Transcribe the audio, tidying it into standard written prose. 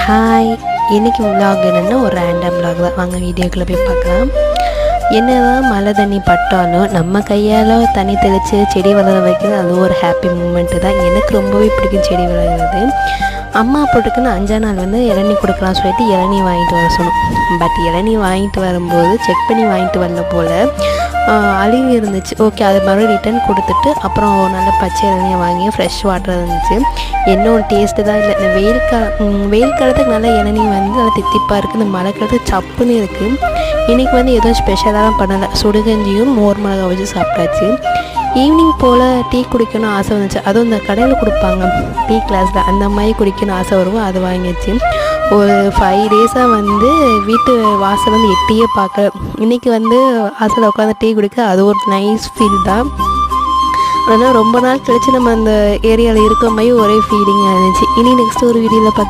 Hi, இன்றைக்கி vlog என்னென்னா ஒரு ரேண்டம் vlog தான். வாங்க வீடியோக்குள்ளே போய் பார்க்கலாம். என்னதான் மழை தண்ணி பட்டாலும் நம்ம கையால் தண்ணி தெளித்து செடி வளர வைக்கிறது அது ஒரு ஹாப்பி மூமெண்ட்டு தான். எனக்கு ரொம்பவே பிடிக்கும் செடி வளர்கிறது. அம்மா போட்டுக்குன்னு 5ஆம் நாள் வந்து இளநீ கொடுக்கலாம் சொல்லிட்டு இளநீ வாங்கிட்டு வர சொன்னோம். பட் இளநீ வாங்கிட்டு வரும்போது செக் பண்ணி வாங்கிட்டு வரல போல் அழுகி இருந்துச்சு. ஓகே, அது மறுபடியும் ரிட்டன் கொடுத்துட்டு அப்புறம் நல்ல பச்சை இளநியை வாங்கி ஃப்ரெஷ் வாட்டர் இருந்துச்சு. என்னோட டேஸ்ட்டு தான் இல்லை. இந்த வெயில் காலத்துக்கு நல்ல இளநீ வந்து நல்லா தித்திப்பாக இருக்குது. இந்த மழை காலத்துக்கு சப்புன்னு இருக்குது. இன்றைக்கி வந்து எதுவும் ஸ்பெஷலாக பண்ணலை. சுடுகஞ்சியும் மோர் மிளகா வச்சு சாப்பிட்டாச்சு. ஈவினிங் போல் டீ குடிக்கணும்னு ஆசை வந்துச்சு. அதுவும் இந்த கடையில் கொடுப்பாங்க டீ கிளாஸில், அந்த மாதிரி குடிக்கணும்னு ஆசை வரும். அது வாங்கிடுச்சு. ஒரு 5 டேஸாக வந்து வீட்டு வாசல் வந்து எட்டியே பார்க்க. இன்றைக்கி வந்து வாசலில் உட்காந்து டீ குடிக்க அது ஒரு நைஸ் ஃபீல் தான். அதனால் ரொம்ப நாள் கழித்து நம்ம அந்த ஏரியாவில் இருக்கிற மாதிரி ஒரே ஃபீலிங்காக இருந்துச்சு. இனி நெக்ஸ்ட் ஒரு வீடியோவில் பார்க்க.